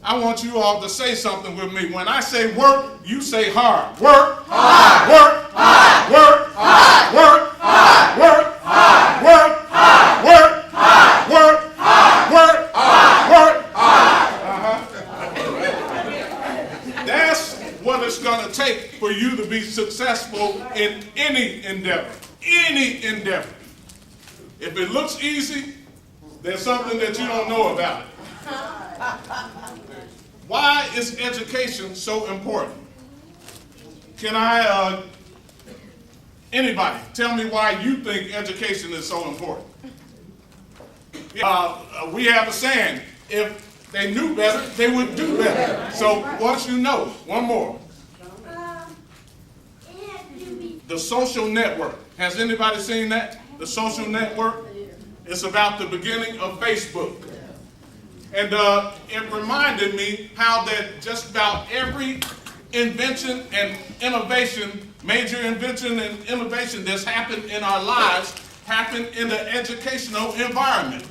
I want you all to say something with me. When I say work, you say hard. Work, hard. Work, hard. Work, hard. Work, hard. Work, hard. Work, hard. Work, hard. Work, hard. Work, hard. Work, hard. That's what it's going to take for you to be successful in any endeavor. Any endeavor. If it looks easy, there's something that you don't know about it. Why is education so important? Can anybody tell me why you think education is so important? We have a saying, if they knew better, they would do better. So once you know, one more. The social network. Has anybody seen that? The social network? It's about the beginning of Facebook. And it reminded me how that just about every invention and innovation, major invention and innovation that's happened in our lives, happened in the educational environment.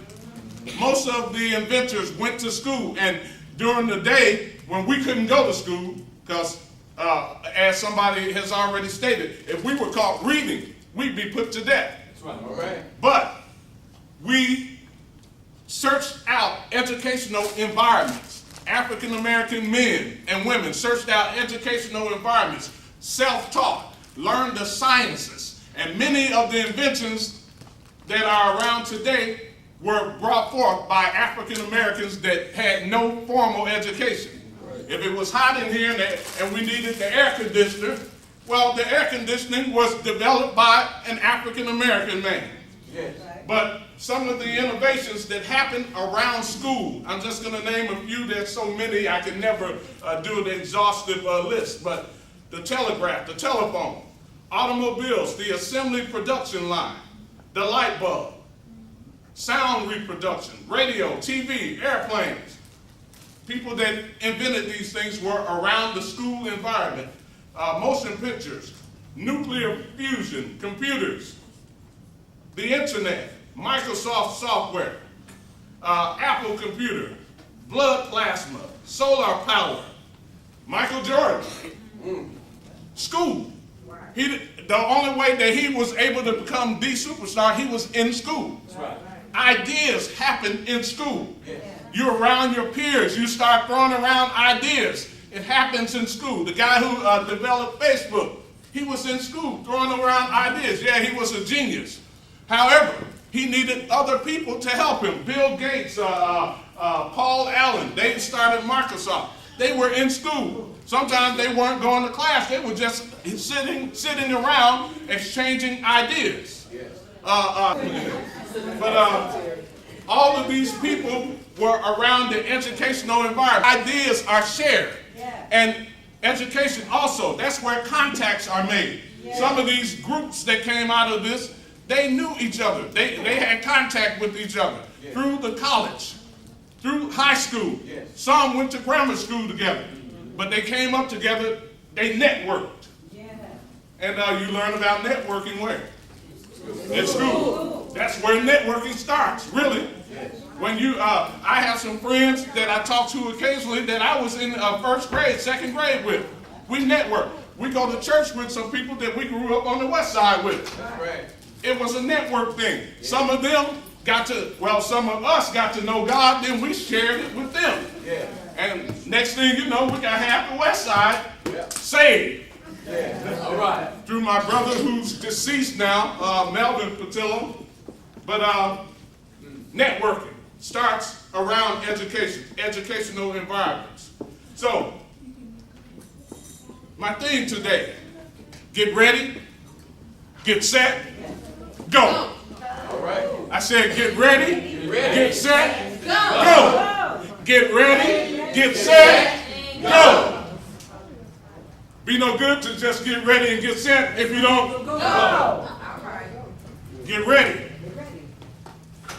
Most of the inventors went to school, and during the day when we couldn't go to school, because as somebody has already stated, if we were caught reading, we'd be put to death. That's right. All right. But we searched out educational environments. African American men and women searched out educational environments, self-taught, learned the sciences, and many of the inventions that are around today were brought forth by African Americans that had no formal education. If it was hot in here and we needed the air conditioner, well, the air conditioning was developed by an African American man. Yes. But some of the innovations that happened around school, I'm just going to name a few. There's so many I can never do an exhaustive list. But the telegraph, the telephone, automobiles, the assembly production line, the light bulb, sound reproduction, radio, TV, airplanes. People that invented these things were around the school environment. Motion pictures, nuclear fusion, computers, the internet, Microsoft software, Apple computer, blood plasma, solar power, Michael Jordan, school. The only way that he was able to become the superstar, he was in school. That's right. Ideas happen in school. Yes. You're around your peers. You start throwing around ideas. It happens in school. The guy who developed Facebook, he was in school throwing around ideas. Yeah, he was a genius. However, he needed other people to help him. Bill Gates, Paul Allen, they started Microsoft. They were in school. Sometimes they weren't going to class. They were just sitting around exchanging ideas. Yes. But all of these people were around the educational environment. Ideas are shared. And education also, that's where contacts are made. Some of these groups that came out of this, they knew each other. They had contact with each other through the college, through high school. Some went to grammar school together, but they came up together, they networked. And you learn about networking where? In school. That's where networking starts, really. When I have some friends that I talk to occasionally that I was in first grade, second grade with. We network. We go to church with some people that we grew up on the west side with. That's right. It was a network thing. Some of them some of us got to know God, then we shared it with them. Yeah. And next thing you know, we got half the west side saved. Yeah. All right. Through my brother who's deceased now, Lovett Patillo. But networking starts around education, educational environments. So, my theme today, get ready, get set, go. All right. I said get ready, get set, go. Get ready, get set, go. Be no good to just get ready and get set if you don't go. Get ready.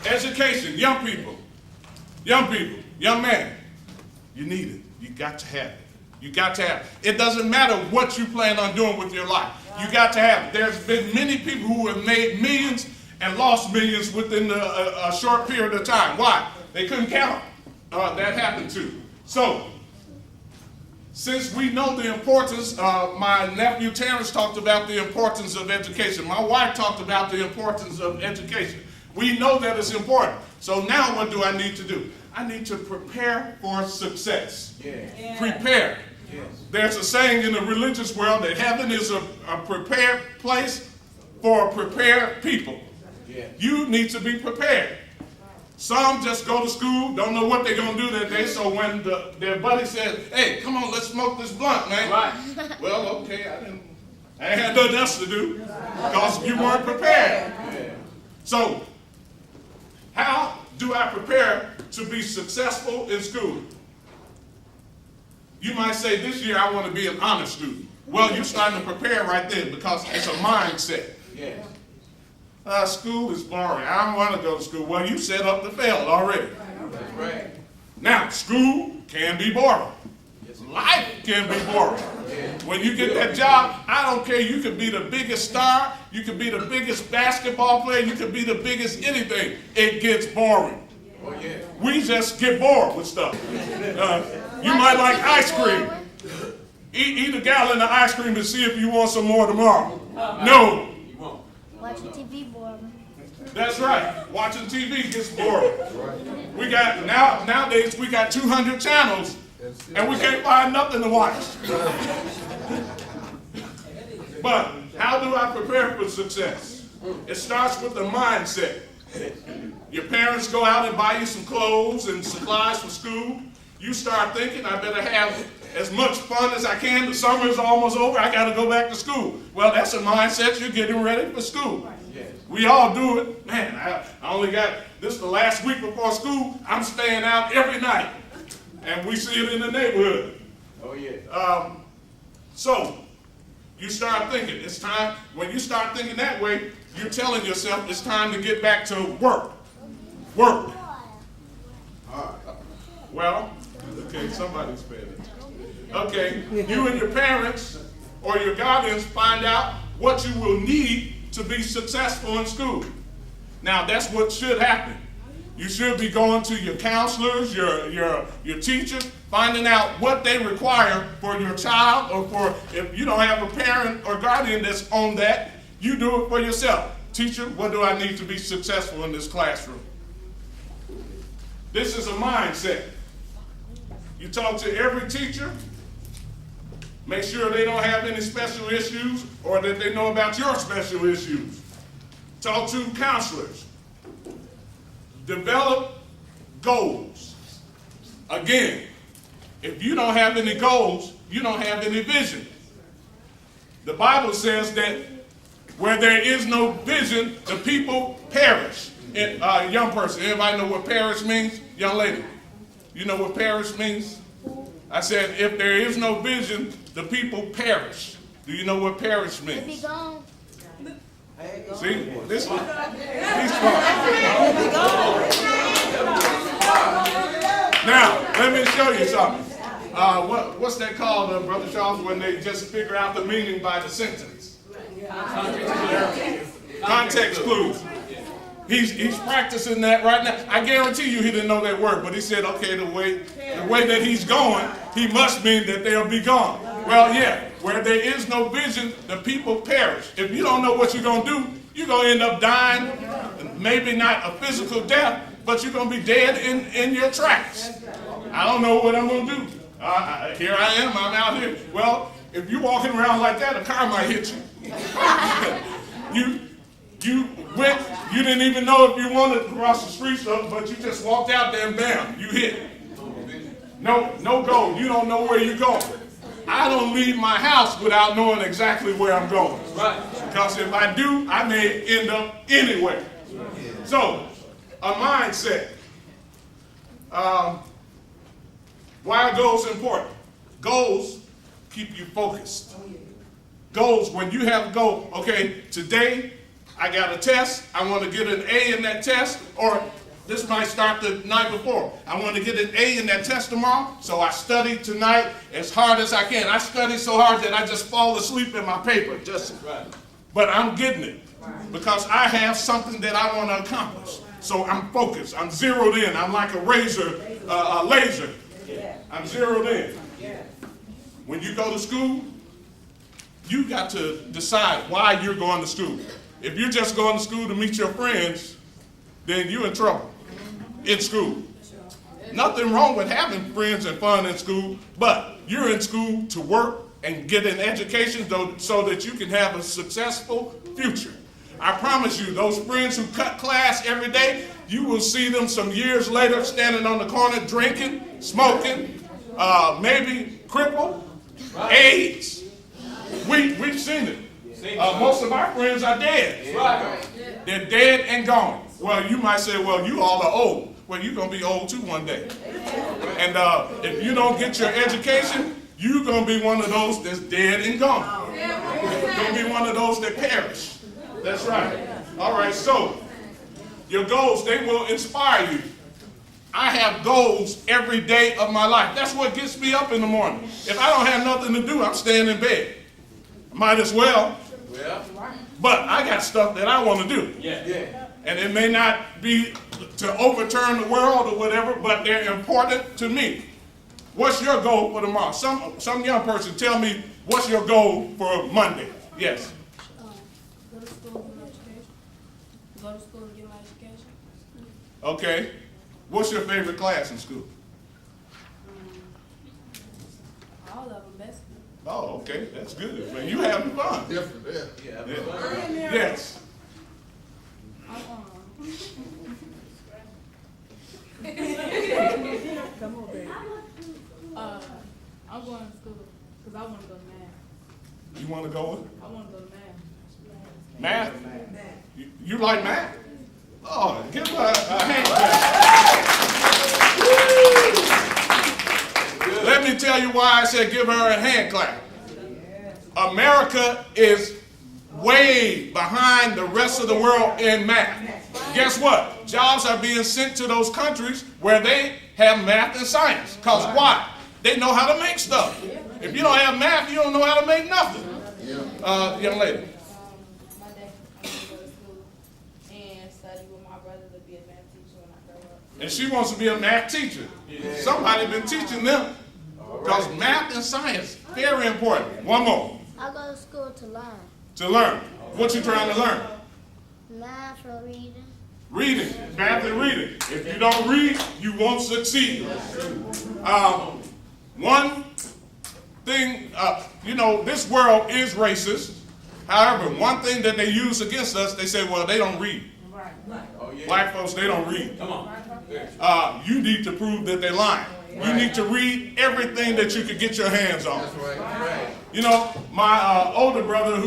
Education, young people, young man, you need it. You got to have it. You got to have it. It doesn't matter what you plan on doing with your life. You got to have it. There's been many people who have made millions and lost millions within a short period of time. Why? They couldn't count. That happened too. So, since we know the importance, my nephew Terrence talked about the importance of education. My wife talked about the importance of education. We know that it's important. So now what do I need to do? I need to prepare for success. Yeah. Prepare. Yes. There's a saying in the religious world that heaven is a prepared place for prepared people. Yeah. You need to be prepared. Some just go to school, don't know what they're going to do that day, so when their buddy says, hey, come on, let's smoke this blunt, man. Right. Well, okay, I had nothing else to do because you weren't prepared. Yeah. So, how do I prepare to be successful in school? You might say, this year I want to be an honor student. Well, you're starting to prepare right there because it's a mindset. Yes. School is boring. I don't want to go to school. Well, you set up to fail already. That's right. Now, school can be boring. Life can be boring. Yeah. When you get that job, I don't care. You could be the biggest star. You could be the biggest basketball player. You could be the biggest anything. It gets boring. Oh, yeah. We just get bored with stuff. You might like ice cream. Eat a gallon of ice cream and see if you want some more tomorrow. No. You won't. Watching TV boring. That's right. Watching TV gets boring. We got nowadays we got 200 channels and we can't find nothing to watch. But how do I prepare for success? It starts with the mindset. Your parents go out and buy you some clothes and supplies for school. You start thinking, I better have as much fun as I can. The summer is almost over. I got to go back to school. Well, that's a mindset. You're getting ready for school. Yes. We all do it. Man, I only got this the last week before school. I'm staying out every night. And we see it in the neighborhood. Oh, yeah. So, you start thinking, it's time. When you start thinking that way, you're telling yourself it's time to get back to work. Work. Well, okay, somebody's paying attention. Okay, you and your parents or your guardians find out what you will need to be successful in school. Now, that's what should happen. You should be going to your counselors, your teachers, finding out what they require for your child, or for, if you don't have a parent or guardian that's on that, you do it for yourself. Teacher, what do I need to be successful in this classroom? This is a mindset. You talk to every teacher, make sure they don't have any special issues or that they know about your special issues. Talk to counselors. Develop goals. Again, if you don't have any goals, you don't have any vision. The Bible says that where there is no vision, the people perish. Young person, everybody know what perish means? Young lady, you know what perish means? I said, if there is no vision, the people perish. Do you know what perish They be means? gone. See, this one, he's smart. Now, let me show you something. What's that called, Brother Charles, when they just figure out the meaning by the sentence? Context clues. He's practicing that right now. I guarantee you he didn't know that word, but he said, okay, the way that he's going, he must mean that they'll be gone. Well, yeah, where there is no vision, the people perish. If you don't know what you're going to do, you're going to end up dying, maybe not a physical death, but you're going to be dead in your tracks. I don't know what I'm going to do. Here I am, I'm out here. Well, if you're walking around like that, a car might hit you. You didn't even know if you wanted to cross the street, but you just walked out there and bam, you hit. No goal. You don't know where you're going. I don't leave my house without knowing exactly where I'm going. Right. Because if I do, I may end up anywhere. So, a mindset. Why are goals important? Goals keep you focused. Goals, when you have a goal, okay, today I got a test, I want to get an A in that test, or this might start the night before. I want to get an A in that test tomorrow, so I study tonight as hard as I can. I study so hard that I just fall asleep in my paper, but I'm getting it because I have something that I want to accomplish. So I'm focused, I'm zeroed in, I'm like a laser. I'm zeroed in. When you go to school, you got to decide why you're going to school. If you're just going to school to meet your friends, then you're in trouble in school. Nothing wrong with having friends and fun in school, but you're in school to work and get an education so that you can have a successful future. I promise you, those friends who cut class every day, you will see them some years later standing on the corner drinking, smoking, maybe crippled, AIDS. We've seen it. Most of our friends are dead. They're dead and gone. Well, you might say, well, you all are old. Well, you're going to be old too one day. And if you don't get your education, you're going to be one of those that's dead and gone. You're going to be one of those that perish. That's right. All right, so your goals, they will inspire you. I have goals every day of my life. That's what gets me up in the morning. If I don't have nothing to do, I'm staying in bed. Might as well. But I got stuff that I want to do. And it may not be to overturn the world or whatever, but they're important to me. What's your goal for tomorrow? Some young person tell me, what's your goal for Monday? Yes. Go to school and get my education. Go to school and get my education. Okay. What's your favorite class in school? All of them, best. Oh, okay. That's good. Man, you having fun. Different, yeah. Yes. Come on, baby. I'm going to school because I want to go to math. You want to go? I want to go to math. Math? You like math? Oh, give her a hand clap. Let me tell you why I said give her a hand clap. America is way behind the rest of the world in math. Guess what? Jobs are being sent to those countries where they have math and science. Because why? They know how to make stuff. If you don't have math, you don't know how to make nothing. Young lady. My dad, I'm going to go to school and study with my brother to be a math teacher when I grow up. And she wants to be a math teacher. Somebody been teaching them. Because math and science, very important. One more. I go to school to learn. To learn. What you trying to learn? Math or reading. Reading. Math and reading. If you don't read, you won't succeed. One thing, this world is racist. However, one thing that they use against us, they say, well, they don't read. Black folks, they don't read. Come on. You need to prove that they're lying. You need to read everything that you could get your hands on. You know, my older brother,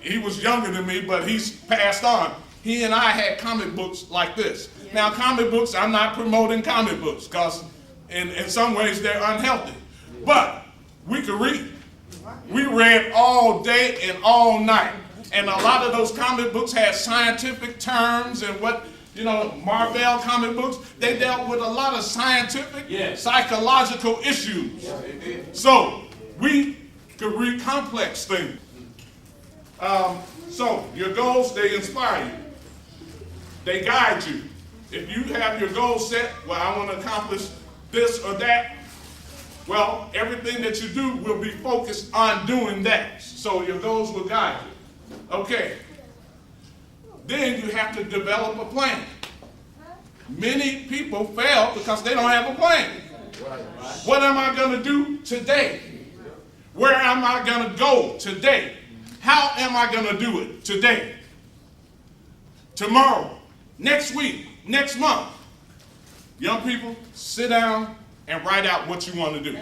he was younger than me, but he's passed on. He and I had comic books like this. Now, comic books, I'm not promoting comic books because in some ways they're unhealthy. But we could read. We read all day and all night. And a lot of those comic books had scientific terms and Marvel comic books, they dealt with a lot of scientific, psychological issues. So we could read complex things. So your goals, they inspire you. They guide you. If you have your goals set, well, I want to accomplish this or that, well, everything that you do will be focused on doing that. So your goals will guide you. Okay. Then you have to develop a plan. Many people fail because they don't have a plan. What am I going to do today? Where am I going to go today? How am I going to do it today? Tomorrow, next week, next month. Young people, sit down and write out what you want to do.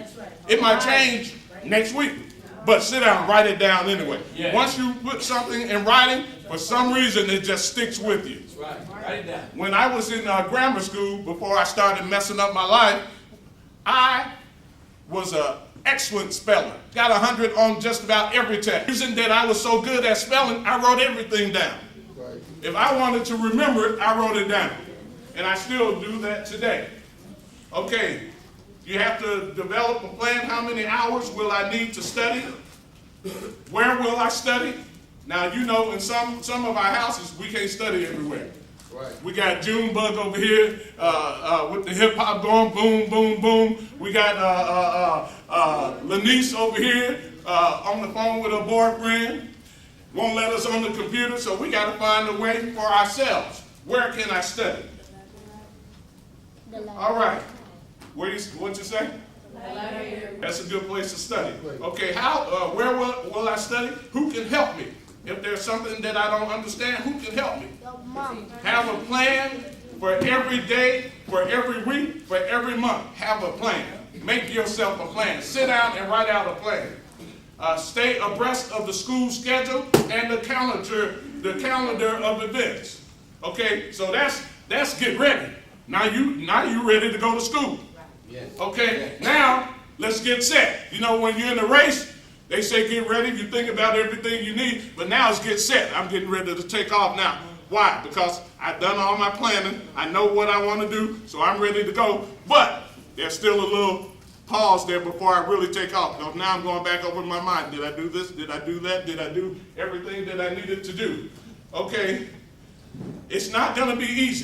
It might change next week, but sit down and write it down anyway. Once you put something in writing, for some reason it just sticks with you. Write it down. When I was in grammar school, before I started messing up my life, I was an excellent speller. Got 100 on just about every test. The reason that I was so good at spelling, I wrote everything down. If I wanted to remember it, I wrote it down. And I still do that today. Okay, you have to develop a plan. How many hours will I need to study? Where will I study? Now, in some of our houses, we can't study everywhere. right. We got Junebug over here with the hip hop going boom, boom, boom. We got Lanice over here on the phone with her boyfriend. Won't let us on the computer, so we got to find a way for ourselves. Where can I study? All right. What you say? That's a good place to study. Okay, where will I study? Who can help me? If there's something that I don't understand, who can help me? Have a plan for every day, for every week, for every month. Have a plan. Make yourself a plan. Sit down and write out a plan. Stay abreast of the school schedule and the calendar of events. Okay, so that's get ready. Now you ready to go to school. Yes. Okay, now let's get set. You know, when you're in a race, they say get ready, you think about everything you need, but now it's get set. I'm getting ready to take off now. Why? Because I've done all my planning, I know what I want to do, so I'm ready to go, but there's still a little pause there before I really take off. Because now I'm going back over my mind. Did I do this? Did I do that? Did I do everything that I needed to do? Okay, it's not going to be easy.